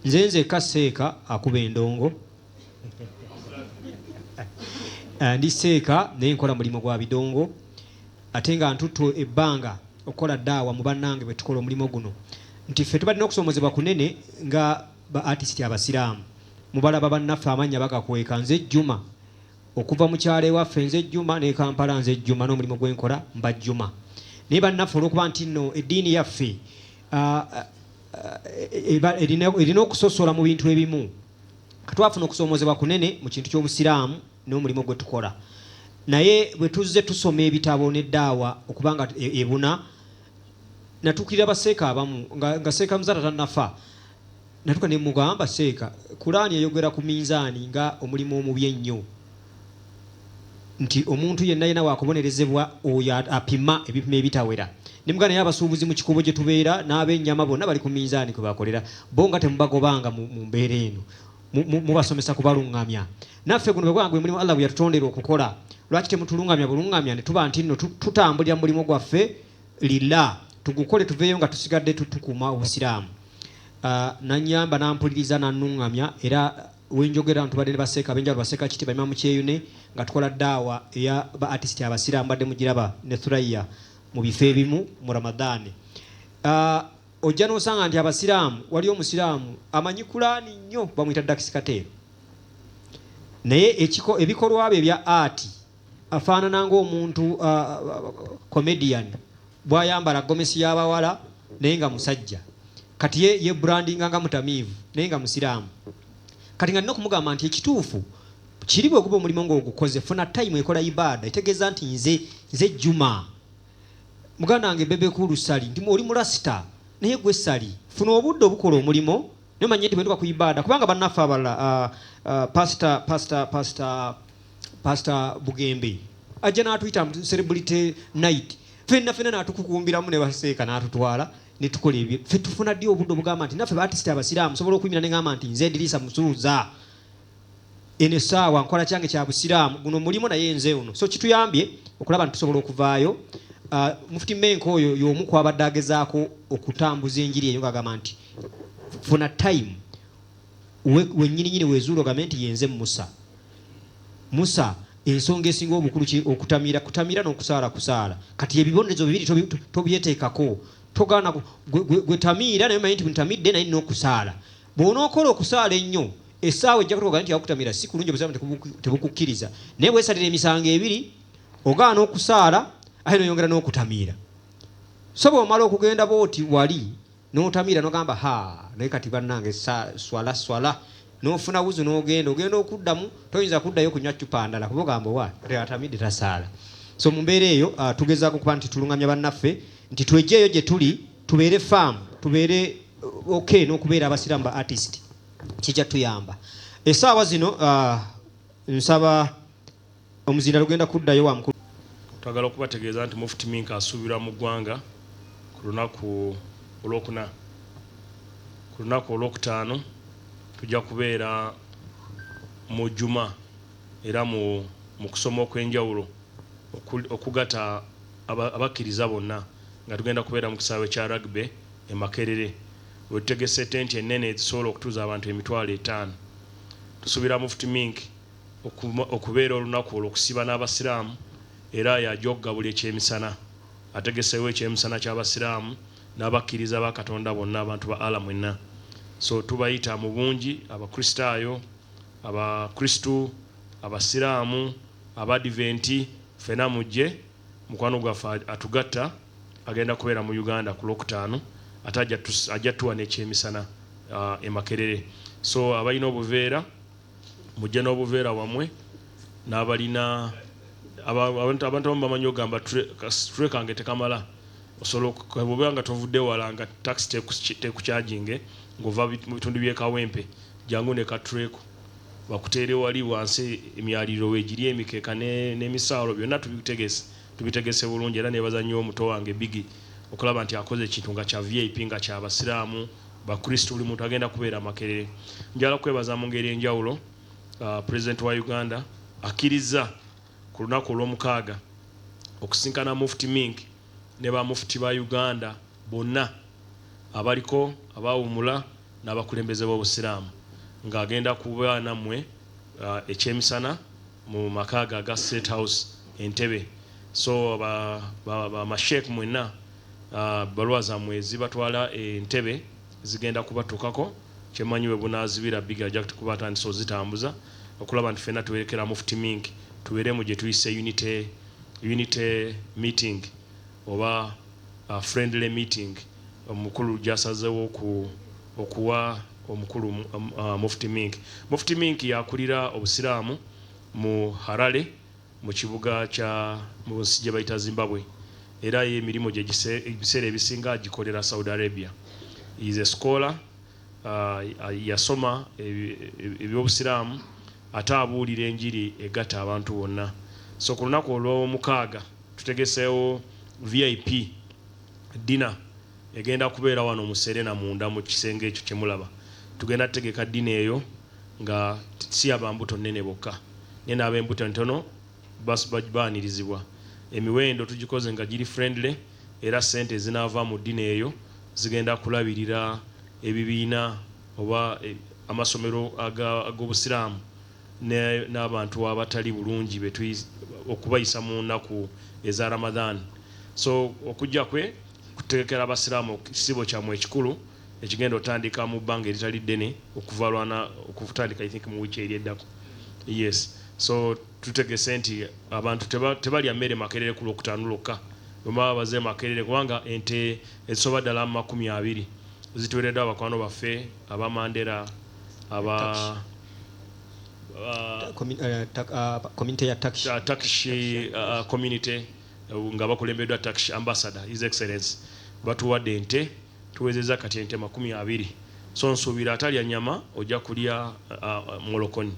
nzenze kaseeka akuba endongo ndi seeka naye nkola mulimu gwa bidongo ate nga ntutto ebbanga okukola ddaawa mu bannange bwe tukola omulimu guno nti ffe tubalina okusoomozebwa kunene nga ba artisiti abasiraamu mubalaba bannaffe amannya bagakweka nze Juma okuva mu kyalo ewaffe nze Juma ne Kampala nze Juma n'omulimu gwenkola mba Juma naye bannaffe olw'okuba nti nno eddiini yaffe erina okusosola mu bintu ebimu katwafuna okusoomozebwa kunene mu kintu ky'obusiraamu n'omulimu gwe tukola naye bwe tuzze tusoma ebitabo n'eddaawa okubanga ebuna natuukirira baseeka abamu nga seeka muzata tannafa natuka ne mugamba seeka Kulaani eyogera ku minzaani nga omulimu omubi ennyo nti omuntu yenna yena waakubonerezebwa oyo apima ebipimo ebitawera ne mugana naye abasuubuzi mu kikubo gye tubeera n'ab'ennyama bonna bali ku minzaani kwe bakolera bo nga temubagobanga mu mbeera eno mubasomesa kubalungamya naffe guno bwe gwe mulimu Allah bwe yatutondera okukola lwaki temutulungamya bulungamya ne tuba nti nno tutambulira mu mulimu gwaffe lillah tugukole tuveeyo nga tusigadde tukuuma obusiraamu nanyamba nampuliriza nanungamya era wenjogera ntubadde ne baseeka benjalo baseeka kiti balima mu kyeyune nga tukola ddaawa eya ba artisti abasiraamu badde mugiraba ne Thuraya mu bifo ebimu mu Ramadani ojja n'osanga nti abasiraamu wali omusiraamu amanyi Kulaani nnyo bamuyita Dakisikateero naye ebikolwa bye ebya art afaanana ng'omuntu comedian bw'ayambala gomesi y'abawala naye nga musajja kati ye brandinga nga mutamiivu naye nga musiraamu kati nga nina okumugamba nti ekituufu kiri bwe guba omulimu ng'ogukoze funa time ekola ibada etegeeza nti nze Juma muganda wange Bebekulu Sali nti oli mulasita naye gwe Sali funa obudde obukola omulimu nemanye nti bwentuka ku ibada kubanga bannaffe abalala Pastor Bugembe ajja n'atuyita celebrity night fenna n'atukukumbiramu ne baseeka n'atutwala ne tukola ebyo ffe tufuna ddi obudde obugamba nti naffe baartisiti abasiraamu sobola okuyimira ne ngamba nti nze Edirisa Musuuza eno essaawa nkola kyange kya busiraamu guno mulimu naye nze uno so kituyambye okulaba nti tusobola okuvaayo Mufti Menk oyo y'omu ku abadde agezaako okutambuza enjiri eyo ng'agamba nti funa time wennyininyini weezuula ogambe nti yenze Musa ensonga esinga obukulu kutamira n'okusaala kati ebibonerezo bibiri tobyeteekako togaana gwe tamiira naye manyi nti ntamidde naye n'okusaala bw'onookola okusaala ennyo essaawa ejja kutoka nti yakutamira si kulungi obusiraamu tebukukkiriza naye bwesalira emisango ebiri ogaana okusaala ate noyongera n'okutamiira so bw'omala okugenda booti wali n'otamiira n'ogamba naye kati bannange swala n'ofuna wuzu n'ogenda okuddamu toyinza kuddayo kunywa ccupa ndala kuba ogamba owa atamidde tasaala so mu mbeera eyo tugezaako okuba nti tulungamya bannaffe nti twejjeeyo gye tuli tubeere faamu tubeere okay n'okubeera abasiraamu ba artist kijja tuyamba essaawa zino nsaba omuzinda lugenda kuddayo wa mukulu twagala okubategeeza nti Mufti Menk asuubirwa mu ggwanga ku lunaku olwokuna ku lunaku olwokutaano tujja kubeera mu Juma era mu kusoma okw'enjawulo okugata abakkiriza bonna nga tugenda kubeera mu kisaawe kya rugby e Makerere wetutegese tenti ennene ezisobola okutuuza abantu 5,000 tusuubira Mufti Menk okubeera olunaku olw'okusiba n'abasiraamu era yajja okugabula ekyemisana ategeseewo ekyemisana ky'abasiraamu n'abakkiriza ba Katonda bonna abantu ba Allah mwenna so tubayita mu bungi abakristaayo abakristu abasiraamu abadiventi fena mujje mukwano gwaffe atugatta agenda kubeera mu Uganda ku Lwokutaano ate ajja tuwa n'ekyemisana e Makerere so abalina obuveera mujje n'obuveera wamwe n'abalina abantu abamu bamanyi ogamba ture kange tekamala osobola okubeera nga tovudde wala nga taxi tekukyajinge ng'ova mu bitundu by'e Kawempe jangu ne katureko bakuteere wali wansi emyaliriro weegiri emikeeka n'emisaalo byonna tubitegese bulungi era nebaza nnyo omuto wange Bigi okulaba nti akoze ekintu nga kya VIP nga ky'abasiraamu bakristo buli muntu agenda kubeera Makerere njala kwebaza mu ngeri enjawulo President wa Uganda akkiriza ku lunaku olw'omukaaga okusinkana Mufti Menk ne ba mufti ba Uganda bonna abaliko abawumula n'abakulembeze b'obusiraamu ng'agenda kuba nammwe ekyemisana mu makaaga aga State House Entebbe. So bamasheek mwenna balwa zammwe zibatwala Entebbe zigenda kubatuukako kyemanyi bwe bunaazibira big ajja kuba atandise ozitambuza okulaba nti ffenna tuwerekera Mufti Menk tubeeremu gye tuyise unity meeting oba friendly meeting omukulu gyasazeewo okuwa omukulu Mufti Menk. Mufti Menk yakulira obusiraamu mu Harare mu kibuga mu nsi gye bayita Zimbabwe era ye emirimu gye ebiseera ebisinga gikolera Saudi Arabia. He is a scholar, yasoma ebyobusiraamu ate abuulira enjiri egatta abantu bonna. So ku lunaku olw'omukaaga tutegeseewo VIP dinner egenda kubeera wano mu Serena munda mu kisenge ekyo kye mulaba. Tugenda tutegeka dinner eyo nga si abambuto nnene bokka naye n'ab'embuto ntono baanirizibwa. Emiwendo tugikoze nga giri friendly era ssente ezinaava mu dinner eyo zigenda kulabirira ebibiina oba amasomero ag'obusiraamu n'abantu abatali bulungi okubayisa mu nnaku eza Ramadan. So okujja kwe kutegekera abasiraamu ekisibo kyamwe ekikulu ekigenda otandika mu bbanga eritali ddene okutandika I think mu wiiki eri eddako. Yes. So tutegese nti abantu tebalya mmere makerere ku Lwokutaano lwokka bwemaba baze makerere kubanga ente ezisoba ddala 20 zituweereddwa abakwano baffe abamandera community ya Turkish community nga bakulembeddwa Turkish ambassador His Excellency batuwadde ente tuwezezza kati ente 20. So nsuubira atalya nnyama ojja kulya molokoni.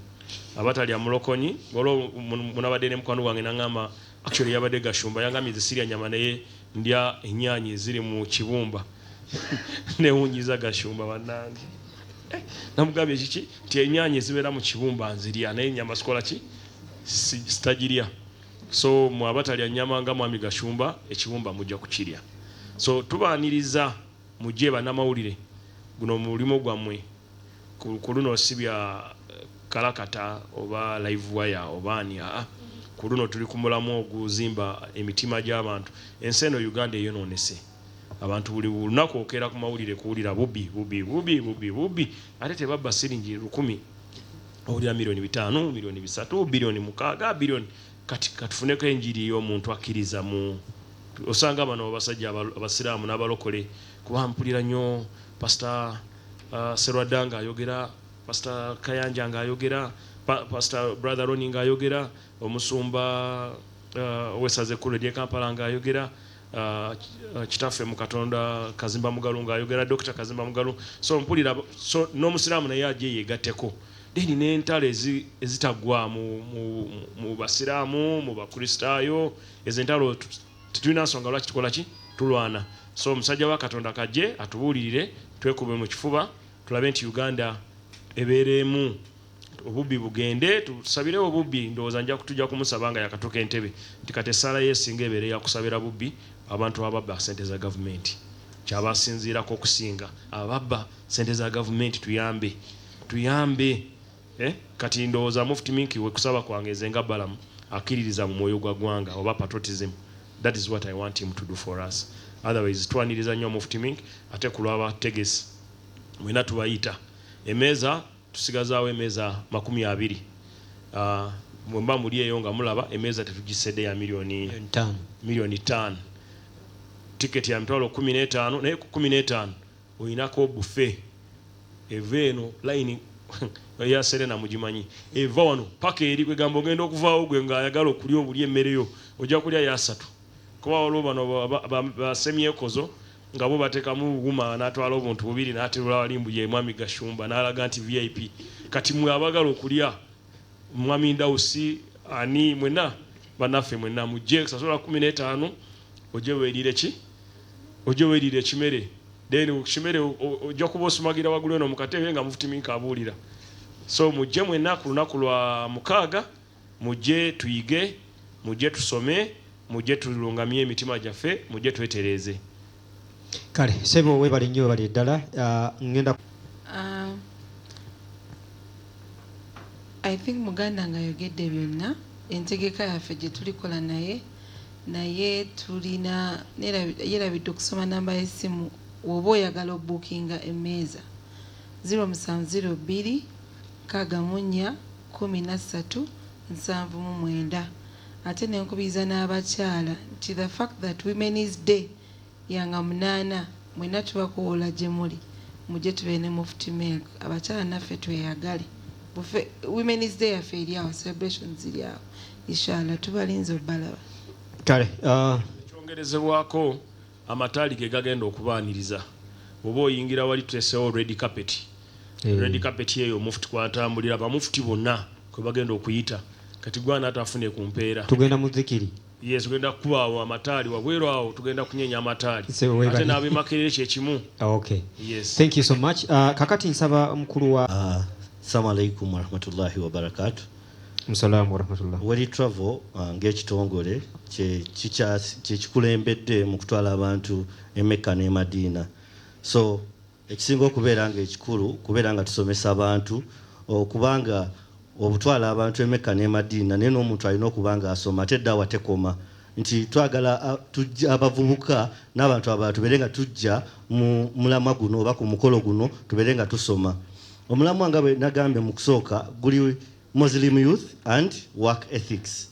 Abatalya mulokoni olwo munabadde ne mukwano gwange n'angamba actually yabadde gashumba yangambye zisirya nnyama naye ndya ennyaanya eziri mu kibumba newunyiza gashumba bannange. Namugambye kiki nti ennyaanya ezibeera mu kibumba nzirya naye ennyama sikola ki sitagirya. So mu abatalya nnyama nga mwami gashumba ekibumba mujja kukirya. So tubaaniriza mujje bannamawulire guno mulimu gwammwe ku luno sibya kalakata oba live wire obaani ku luno tuli ku mulamu oguzimba emitima gy'abantu. Ensi eno Uganda eyonoonese abantu buli lunaku okeera ku mawulire kuwulira bubbi ate tebabba siringi 1000 owulira milioni 5 milioni 3 bilioni 6 bilioni kati katufuneko enjiri y'omuntu akkiriza mu osanga bano abasajja abasiraamu n'abalokole kuba mpulira nnyo Pastor Serwadanga ayogera, Pastor Kayanja ngayogera, Pastor Brother Roni ngayogera, omusumba wesaze kule die Kampala ngayogera, kitaffe mu Katonda Kazimba Mugalu ngayogera, Dr. Kazimba Mugalu. So mpulira so n'omusiraamu naye ajje yegatteko. Deni n'entalo ezitagwa mu basiraamu mu bakristaayo ezentalo tulina nsonga lwaki tukola ki tulwana. So omusajja wa Katonda kajje atubuulirire twekube mu kifuba tulabe nti Uganda ebeeremu obubbi bugende tusabire obubbi ndowooza nja kutujja kumusaba nga yakatuuka Entebbe nti kati essaala yeesinga ebeere yakusabira bubbi abantu ababba ssente za gavumenti kyabasinziirako okusinga ababba ssente za gavumenti tuyambe kati ndowooza Mufti Menk we kusaba kwange nze nga Balamu akkiririza mu mwoyo gwa ggwanga oba patriotism. That is what I want him to do for us. Otherwise twaniriza nnyo Mufti Menk ate kulwaba tegesi mwena tubayita emeeza tusigazaawo emeeza 20 mwemba muli eyo nga mulaba emeeza tetugisedde ya milioni 5 tiketi ya mitwalo 15 naye ku 15 oyinako buffet eva eno line ya Serena mugimanyi eva wano paka eri kwegamba ogenda okuvaawo gwe ng'ayagala okulya obulya emmere ojja kulya ya 3 kuba olwo bano basemyekozo nga bo batekamu buguma n'atwala obuntu bubiri n'aterula walimbu ye mwami Gashumba n'alaga nti VIP kati mwe abagala okulya mwami Ndawusi ani mwena banaffe mwena mujje sasula 15 ojje weerire ekimere then ekimere ojja kuba osumagira wagulu eno mu katebe nga Mufti Menk abuulira. So mujje mwena ku lunaku lwa mukaaga mujje tuyige mujje tusome mujje tulungamye emitima gyaffe mujje twetereeze. Kale sebo webale nnyo bali ddala ngenda I think muganda nga yogedde byonna entegeka yaffe gye tulikola naye tulina yerabidde okusoma namba y'essimu woba oyagala obuukinga emmeeza 0702 64 13 79 ate nenkubiriza n'abakyala nti the fact that women's day yanga 8 mwena tubakoola gye muli mujje tube ne Mufti Menk abakyala naffe tweyagale women's day yaffe eri awo celebrations ziri awo inshallah tubalinze obalaba kale kyongerezebwako amataali ge gagenda okubaaniriza bw'oba oyingira wali tuteesewo red carpet red carpet eyo Mufti kwatambulira bamufuti bonna kwe bagenda okuyita kati gwana atafune ku mpeera tugenda mu zikiri yes tugenda kubawo amataali wabweru awo tugenda kunyenya amataali ate n'abeemakerere kyekimu okay yes thank you so much kakati nsaba mukulu wa assalamu alaikum warahmatullahi wabarakatuh. Assalamu warahmatullahi. Wali travel ng'ekitongole kyekikulembedde mu kutwala abantu e Mecca ne Madina. So ekisinga okubeera ng'ekikulu kubeera nga tusomesa abantu okubanga obutwala abantu e Mecca ne Madina naye n'omuntu alina okuba nga asoma ate eddawa tekoma nti twagala abavubuka n'abantu abalala tubeere nga tujja mu mulamwa guno oba ku mukolo guno tubeere nga tusoma. Omulamwa nga bwe nagambye mu kusooka guli Muslim youth and work ethics.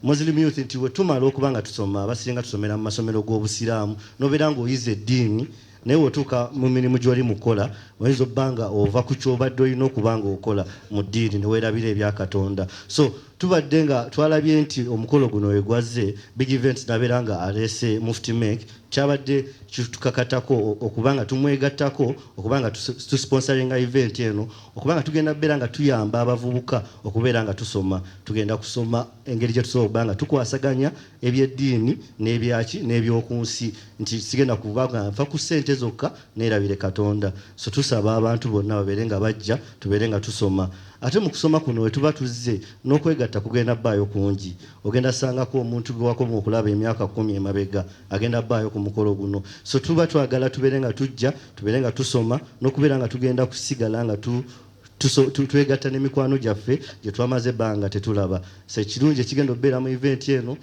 Muslim youth nti we tumala okuba nga tusoma abasinga tusomera mu masomero g'obusiraamu n'obeera ng'oyize eddiini naye wotuuka mu mirimu gy'oli mukola oyinza obbanga ova ku kyobadde olina okuba nga okola mu ddiini ne weerabira ebya Katonda. So tubadde nga twalabye nti omukolo guno we gwazze big events nabeera nga aleese Mufti Menk kyabadde kitukakatako okuba nga tumwegattako okuba nga tusponsoringa event eno okuba nga tugenda beera nga tuyamba abavubuka okubeera nga tusoma tugenda kusoma engeri gye tusobola okuba nga tukwasaganya ebyeddiini n'ebyaki n'ebyokunsi nti sigenda kuba nga nfa ku ssente zokka neerabire Katonda. So tusaba abantu bonna babeere nga bajja tubeere nga tusoma ate mu kusoma kuno we tuba tuzze n'okwegatta kugenda bbaayo kungi ogenda sangako omuntu gwe wakoma okulaba emyaka 10 emabega agenda bbaayo ku mukolo guno. So tuba twagala tubeere nga tujja tubeere nga tusoma n'okubeera nga tugenda kusigala nga twegatta n'emikwano gyaffe gye twamaze ebbanga tetulaba. So ekirungi ekigenda okubeera mu event eno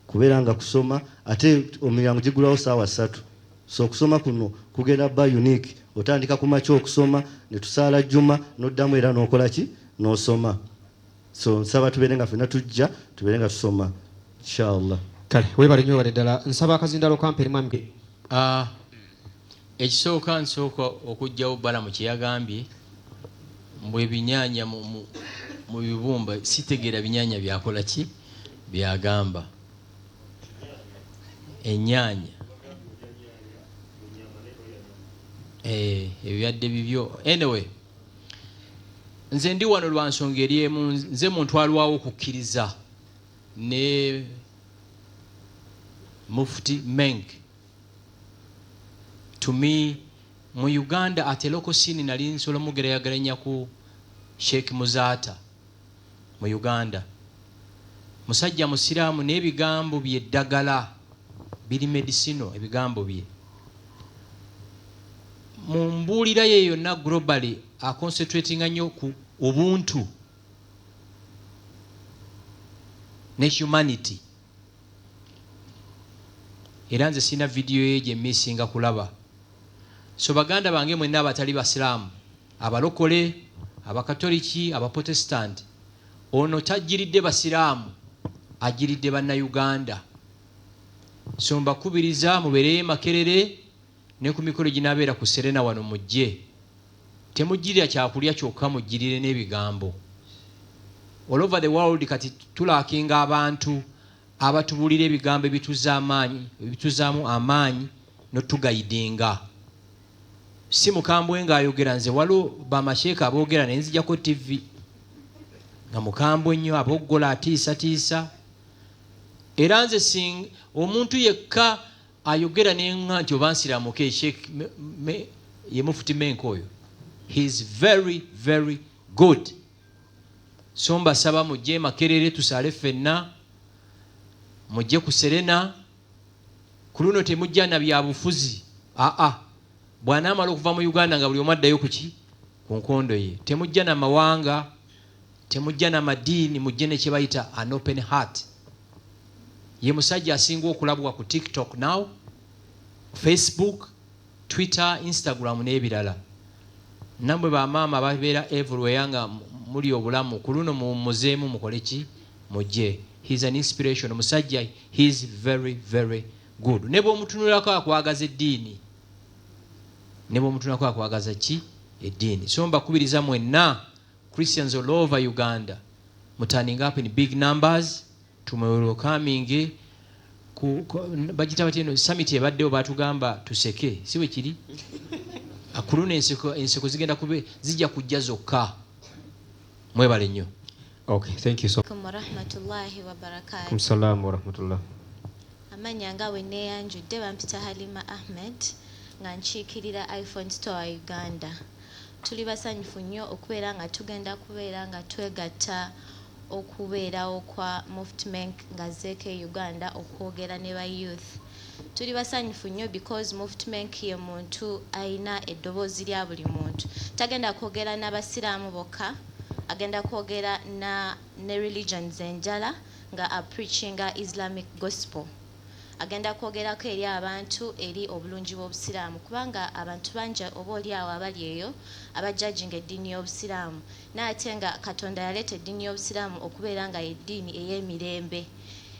kubeera nga kusoma ate omiryango gigulawo ssaawa 3. So okusoma kuno kugenda bba unique otandika ku makya okusoma ne tusaala jjuma n'oddamu era n'okola ki n'osoma. So nsaba tubeere nga ffenna tujja tubeere nga tusoma inshallah. kale webale nnyo wale ddala nsaba akazindalo kamperimu amge ekisooka nsooka okugjawo Balamu kye yagambye mbu ebinyaanya mu bibumba sitegeera binyaanya byakola ki byagamba ennyaanya ebyadde bibyo anyway nze ndi wano lwa nsonga eri emu nze muntu alwawo okukkiriza ne Mufti Menk. To me mu Uganda ate local scene nali nsola mugeraageranya ku Sheikh Muzata mu Uganda musajja musiraamu n'ebigambo bye ddagala biri medicino ebigambo bye mu mbuulira ye yonna globally concentratinga nnyo ku ubuntu ne humanity era nze sina video ye gye missinga kulaba. So baganda bange mwenna abatali basiraamu abalokole abakatoliki abaprotestant ono tajjiridde basiraamu ajjiridde bannayuganda. So mbakubiriza mubeere makerere ne ku mikolo ginaabeera ku Serena wano mujje temujjirira kyakulya kyokka mujjirire n'ebigambo. All over the world kati tulaakinga abantu abatubulira ebigambo ebituzaamu amaanyi n'otugayidinga. Si mukambwe ng'ayogera nze waliwo bamasheeka aboogera naye nzijjako TV nga mukambwe nnyo aboggola atiisatiisa. Era nze omuntu yekka ayogera nenga nti oba nsiraamuke ye Mufti Menk oyo. He is very very good. So mbasaba mujje makerere tusaale ffenna mujje ku Serena ku luno temujja na byabufuzi bw'anaamala okuva mu Uganda nga buli omu addayo ku nkondo ye temujja na mawanga temujja n'amadiini mujje ne kye bayita an open heart. Ye musajja asinga okulabwa ku TikTok now, Facebook, Twitter, Instagram n'ebirala. Nambwe bamaama babeera everywhere nga muli obulamu ku luno muzeemu mukole ki mujje. He's an inspiration. Omusajja he is very very good. Ne bw'omutunulako akwagaza eddiini, ne bw'omutunulako akwagaza ki eddiini. So mbakubiriza mwenna Christians all over Uganda, turning up in big numbers. Welcoming bagita batino summit ebaddewo batugamba tuseke siwe kiri akuluna enseko zigenda kube zijja kujja zokka. Mwebale nnyo. Okay, thank you so much. Warahmatullahi wabarakatuh. Assalamu warahmatullah. Amanya nga weneyanjudde bampita Halima Ahmed nga nkiikirira iPhone Store Uganda. Tuli basanyufu nnyo okubeera nga tugenda kubeera nga twegatta okubeerawo kwa Mufti Menk nga zeeke Uganda okwogera ne ba youth. Tuli basanyufu nnyo because Mufti Menk ye muntu ayina eddoboozi lya buli muntu. Tagenda kwogera n'abasiraamu bokka, agenda kwogera ne religions enjala nga preachinga Islamic gospel. Agenda kwogerako eri abantu eri obulungi bw'obusiraamu kubanga abantu bangi oba oliawo abali eyo abajjajinga eddiini y'obusiraamu n'ate nga Katonda yaleeta eddiini y'obusiraamu okubeera nga eddiini ey'emirembe.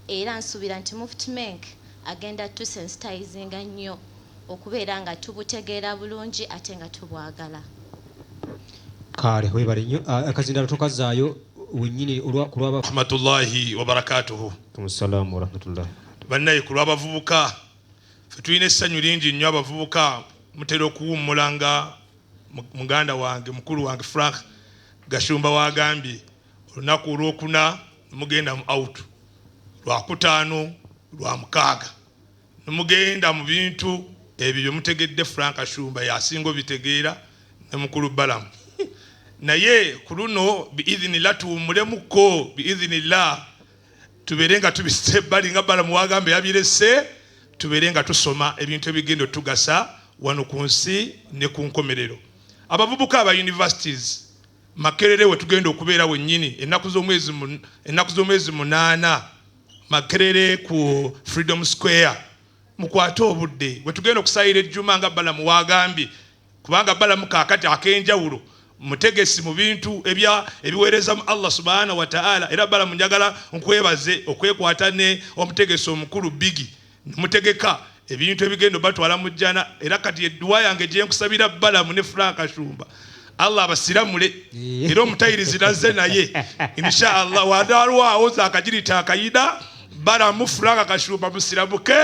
Era nsuubira nti Mufti Menk agenda tusensitizinga nnyo okubeera nga tubutegeera bulungi ate nga tubwagala. Kale webale nnyo. Akazindalo tokazaayo wennyini kulwaba. Rahmatullahi wa barakatuhu. Assalamu warahmatullah. Bannaye ku lw'abavubuka ffe tulina essanyu lingi nnyo abavubuka mutera okuwummulanga muganda wange mukulu wange Frank Gashumba wagambye olunaku olwokuna mugenda mu out lwakutaano lwamukaaga nemugenda mu bintu ebyo mutegedde Frank Gashumba yasinga obitegeera ne mukulu Balamu naye ku luno biidhinillah tuwummulemuko biidhinillah tuberenga tubise bali nga Balamu wagambe yabirese tuberenga tusoma ebintu ebigendo tugasa wano ku nsi ne ku nkomerero. Abavubuka aba universities Makerere we tugenda okubeera wennyini ennaku z'omwezi 8 Makerere ku Freedom Square mukwate obudde we tugenda okusayira ejjuma nga Balamu wagambye kubanga Balamu kaakati akenjawulo mutegesi mu bintu ebiweereza mu Allah subhanahu wa ta'ala. Era Balamu njagala nkwebaze okwekwata ne omutegesi omukulu Bigi mutegeka ebintu ebigendo batwala mu jjana. Era kati edduwa yange gye nkusabira Balamu ne Frank Gashumba Allah abasiramule era omutayirizi nazze naye inshallah wadalwawo zakagirita akayida Balamu Frank Gashumba musiramuke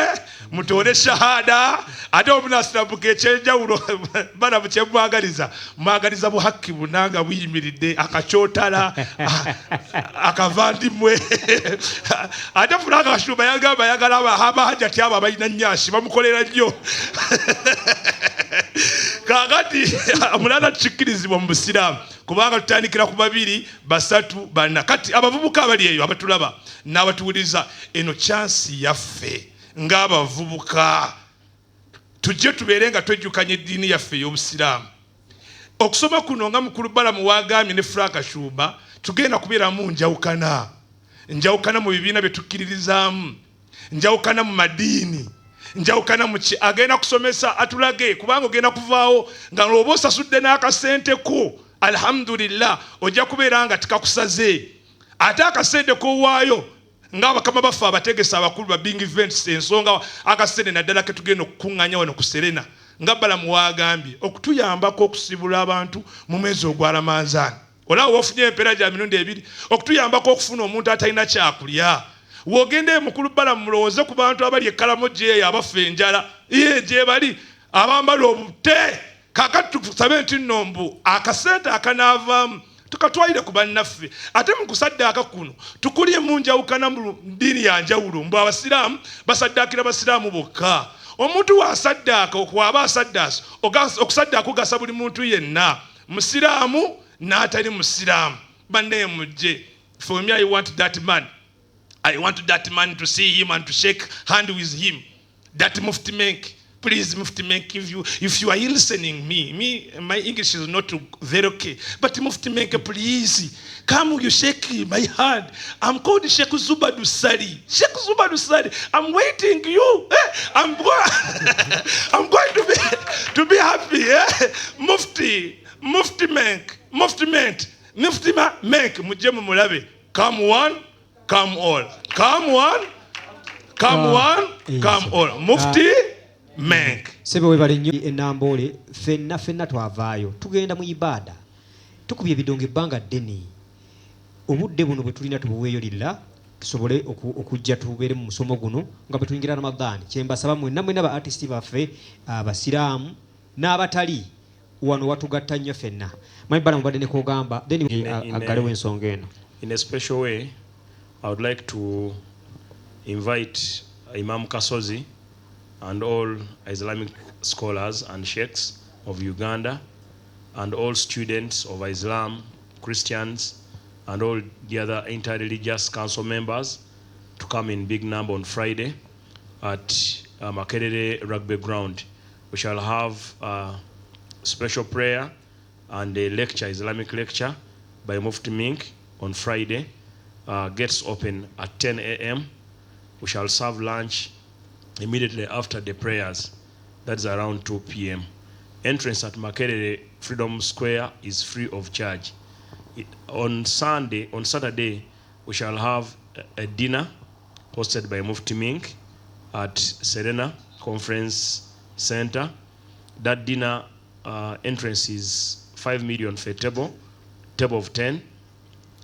mutore shahada ate omunasiramuke ekyenjawulo Balamu kyemwagaliza buhakki bunanga buyimiridde akakyotala akavandimwe ate Frank Gashumba yagamba yagala abahajati abo abalina nnyashi bamukolera nnyo kakati mulala tukkirizibwa mu busiraamu kubanga tutandikira ku 2, 3, 4. Kati abavubuka abali eyo abatulaba n'abatuwuliza eno chance yaffe ng'abavubuka tujje tubeerenga twejjukanya eddiini yaffe ey'obusiraamu. Okusoma kuno nga mukulu Balamu wagambye ne Frank Gashumba tugenda kubeeramu njawukana mu bibiina bye tukkiririzaamu, njawukana mu madiini, njawukana muki agenda kusomesa atulage kubanga ogenda kuvaawo nga lwoba osasudde n'akasente ko alhamdulillah ojja kubeera nga tikakusaze ate akasente kowaayo ng'abakama baffe abategesa abakulu ba big events ensonga akasente naddala ke tugenda okukuŋŋanya wano ku Serena nga Balamu wagambye okutuyambako okusibula abantu mu mwezi ogwa Ramazaani. Olaba ofunye empeera gya mirundi 2 okutuyambako okufuna omuntu atalina kyakulya. Wogende mukulu Balamu mulowooze ku bantu abali ekkalamoji eyo abaffe enjala gye bali abambala obute kakati tusabe nti nnombu akasente akanaavaamu tukatwalire ku bannaffe ate mu kusaddaaka kuno tukulye mu njawukana mu ddiini ya njawulo mbu abasiraamu basaddaakira basiraamu bokka. Omuntu waasaddaaka okwaba asaddaasa okusaddaaka ogasa buli muntu yenna musiraamu n'atali musiraamu. Bannaye mujje for me I want that man to see him and to shake hand with him. That Mufti Menk Please, Mufti Menk, if you are listening my English is not very okay. But Mufti Menk, please, come you shake my hand. I'm called Sheikh Zuba Dusari. Sheikh Zuba Dusari. I'm waiting you. I'm going to be happy. Mufti Menk. Mujemu Mulabe. Come one, come all. Come one, come all. Mufti Menk. Sebe webale nnyo enambole fenna twavaayo tugenda mu ibada tukubye bidongo ebbanga ddene obudde buno bwe tulina tubuweeyo lilla tusobole okujja tubeere mu musomo guno nga bwe tuyingira Ramadhan. Kyembasaba mwenna ba artisti baffe abasiraamu n'abatali wano watugatta nnyo fenna. Balamu badde ne kogamba then aggalewo ensonga eno. In a special way, I would like to invite Imam Kasozi and all Islamic scholars and sheikhs of Uganda and all students of Islam, Christians, and all the other interreligious council members to come in big number on Friday at Makerere Rugby Ground. We shall have a special prayer and a lecture, Islamic lecture by Mufti Menk on Friday. Gates open at 10 a.m. We shall serve lunch immediately after the prayers. That's around 2 p.m. Entrance at Makerere Freedom Square is free of charge. On Saturday, we shall have a dinner hosted by Mufti Menk at Serena Conference Center. That dinner entrance is 5 million for a table of 10,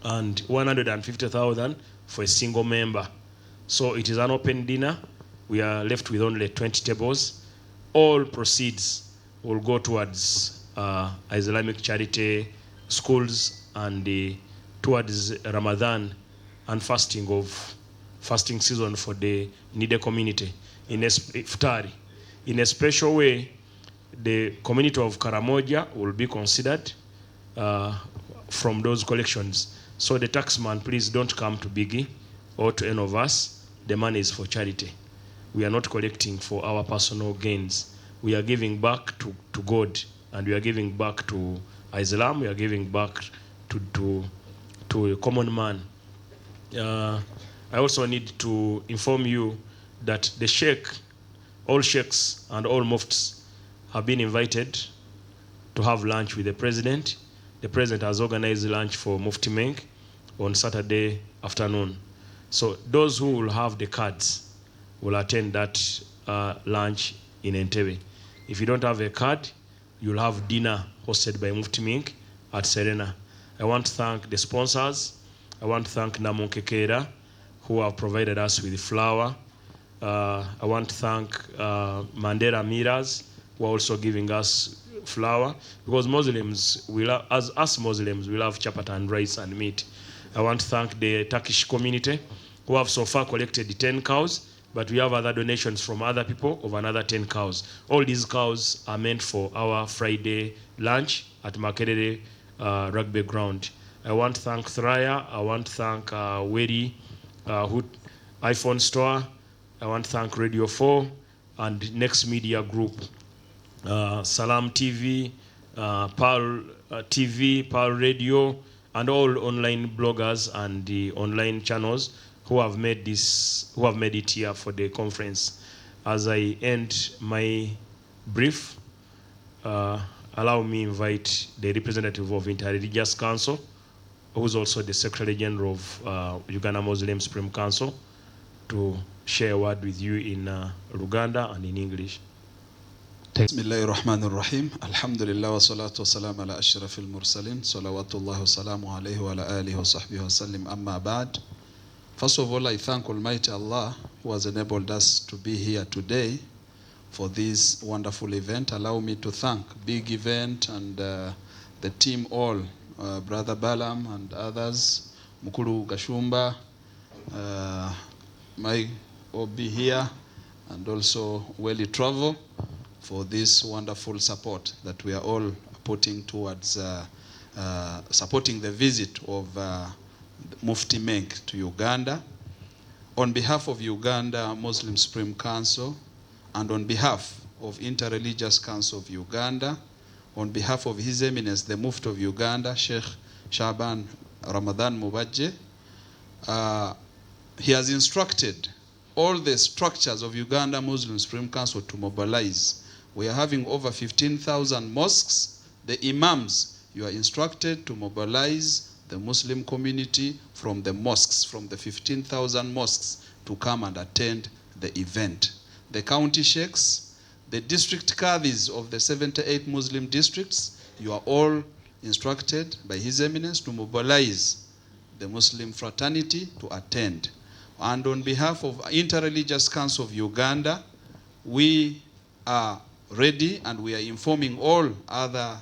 and 150,000 for a single member. So it is an open dinner. We are left with only 20 tables. All proceeds will go towards Islamic charity schools and towards Ramadan and fasting season for the needy community in iftari. In a special way, the community of Karamoja will be considered from those collections. So the taxman, please don't come to Biggie or to any of us. The money is for charity. We are not collecting for our personal gains. We are giving back to God, and we are giving back to Islam. We are giving back to a common man. I also need to inform you that the sheikh, all sheikhs and all muftis have been invited to have lunch with the president. The president has organized lunch for Mufti Menk on Saturday afternoon. So those who will have the cards will attend that lunch in Entebbe. If you don't have a card, you'll have dinner hosted by Mufti Menk at Serena. I want to thank the sponsors. I want to thank Namunkekera, who have provided us with flour. I want to thank Mandela Miras, who are also giving us flour, because Muslims, as us Muslims, we love chapati and rice and meat. I want to thank the Turkish community, who have so far collected 10 cows, but we have other donations from other people of another 10 cows. All these cows are meant for our Friday lunch at Makerere Rugby Ground. I want to thank Thraya. I want to thank Weri, iPhone Store. I want to thank Radio 4 and Next Media Group. Salam TV, Pearl TV, Pearl Radio, and all online bloggers and the online channels who have made it here for the conference. As I end my brief, allow me invite the representative of Interreligious Council, who is also the Secretary General of Uganda Muslim Supreme Council, to share a word with you in Luganda and in English. Bismillahir Rahmanir Rahim. Alhamdulillah wa salatu wa salam ala ashrafil mursalin. Salawatullah wa salamu alayhi wa ala alihi wa sahbihi wa sallim. Amma ba'd. First of all, I thank Almighty Allah who has enabled us to be here today for this wonderful event. Allow me to thank Big Event and the team all, Brother Balam and others, Mukulu Gashumba, my Obi here, and also Welly Travel, for this wonderful support that we are all putting towards supporting the visit of Mufti Menk to Uganda. On behalf of Uganda Muslim Supreme Council and on behalf of Interreligious Council of Uganda, on behalf of His Eminence the Mufti of Uganda, Sheikh Shaban Ramadan Mubajje, he has instructed all the structures of Uganda Muslim Supreme Council to mobilize. We are having over 15,000 mosques. The imams, you are instructed to mobilize the Muslim community from the mosques, from the 15,000 mosques, to come and attend the event. The county sheikhs, the district qadis of the 78 Muslim districts, you are all instructed by His Eminence to mobilize the Muslim fraternity to attend. And on behalf of Interreligious Council of Uganda, we are ready and we are informing all other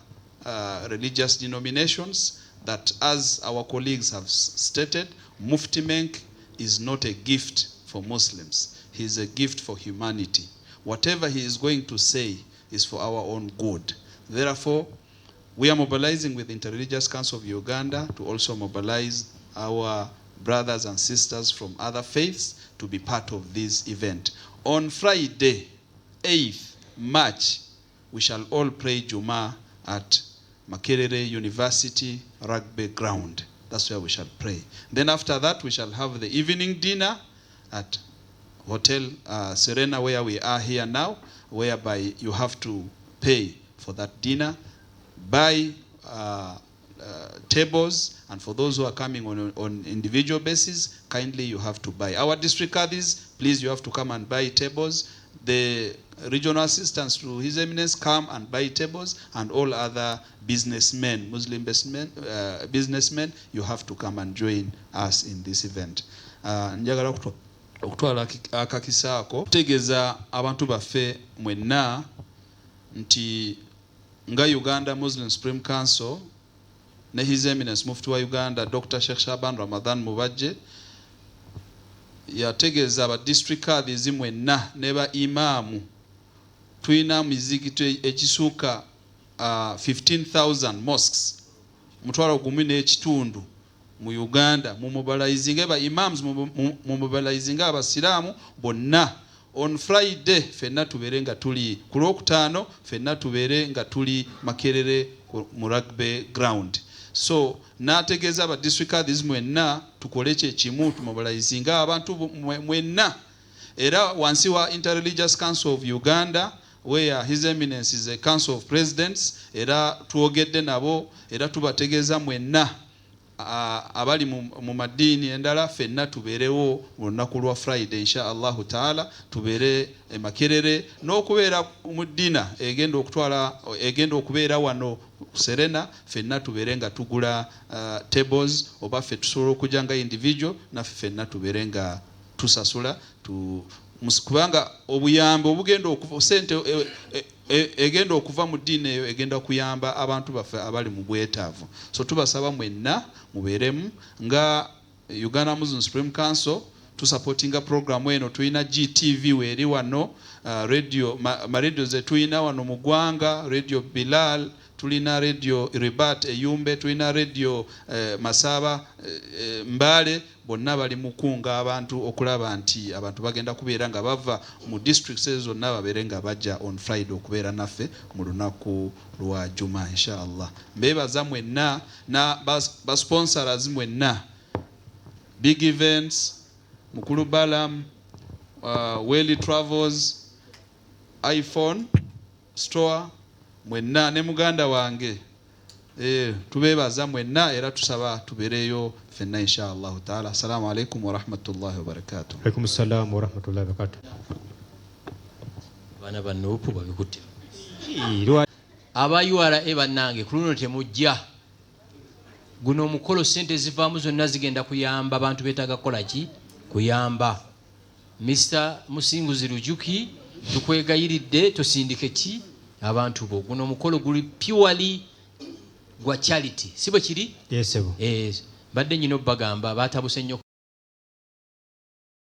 religious denominations that, as our colleagues have stated, Mufti Menk is not a gift for Muslims. He is a gift for humanity. Whatever he is going to say is for our own good. Therefore, we are mobilizing with the Interreligious Council of Uganda to also mobilize our brothers and sisters from other faiths to be part of this event. On Friday, 8th March, we shall all pray Juma at Makerere University Rugby Ground. That's where we shall pray. Then after that, we shall have the evening dinner at Hotel Serena, where we are here now, whereby you have to pay for that dinner, buy tables, and for those who are coming on individual basis, kindly you have to buy. Our district qadis, please, you have to come and buy tables. The regional assistants to His Eminence come and buy tables, and all other businessmen, Muslim businessmen, you have to come and join us in this event. Njagala okutwala akakisaako kutegeeza abantu baffe mwenna nti nga Uganda Muslim Supreme Council ne His Eminence Mufti wa Uganda Dr. Sheikh Shaban Ramadan Mubajje yategeeza aba district qadis mwenna ne ba imaamu tulina mizikito ekisuuka 15,000 mosques mutwalo gumi n'ekitundu mu Uganda mu mobilizing aba imams mu mobilizing abasiraamu bonna. On Friday fenna tubeere nga tuli ku Lwokutaano fenna tubeere nga tuli Makerere mu Rugby Ground. So nategeeza aba district qadis mwenna tukole kyekimu tumobilizing abantu mwenna, era wansi wa Interreligious Council of Uganda where His Eminence is a Council of Presidents, era tuogedde nabo era tubategeeza mwenna abali mu madini endala fenna tubeerewo olunaku lwa Friday insha Allahu taala, tubeere Makerere n'okubeera mu dina egenda okubeera wano Serena, fenna tubeere nga tugula tables, oba ffe tusobola okujja nga individual naffe fenna tubeere nga tusasula kubanga obuyambi obugenda okuva sente egenda okuva mu ddiini eyo egenda kuyamba abantu baffe abali mu bwetaavu. So tubasaba mwenna mubeeremu nga Uganda Muslim Supreme Council tusupportinga program eno. Tulina GTV weeri wano, radio radio ze tulina wano mu ggwanga, Radio Bilal, tulina Radio Ribat Eyumbe, tulina Radio Masaba Mbale, bonna bali mukunga abantu okulaba nti abantu bagenda kubeera nga bava mu districts ezo zonna babeere nga bajja on Friday okubeera naffe mu lunaku lwa Juma insha Allah. Mbebaza mwenna na basponsors mwenna, big events, Mukulu Balam, Welly Travels, iPhone Store, mwenna ne muganda wange tubebaza mwenna era tusaba tubereyo fenna insha Allah taala. Assalamu alaikum wa rahmatullahi wa barakatuh. Alaikum assalam wa rahmatullahi wa barakatuh. Bana banopu babikutte aba URA bannange kuluno temujja guno omukolo sente zivaamu zonna zigenda kuyamba abantu betaaga kola ki kuyamba. Mr. Musinguzi Rujuki tukwegayiridde tosindike ki abantu bo. Guno omukolo guli purely gwa charity, sibo kiri? Yes, sebo. Badde nyino bagamba batabuse nnyo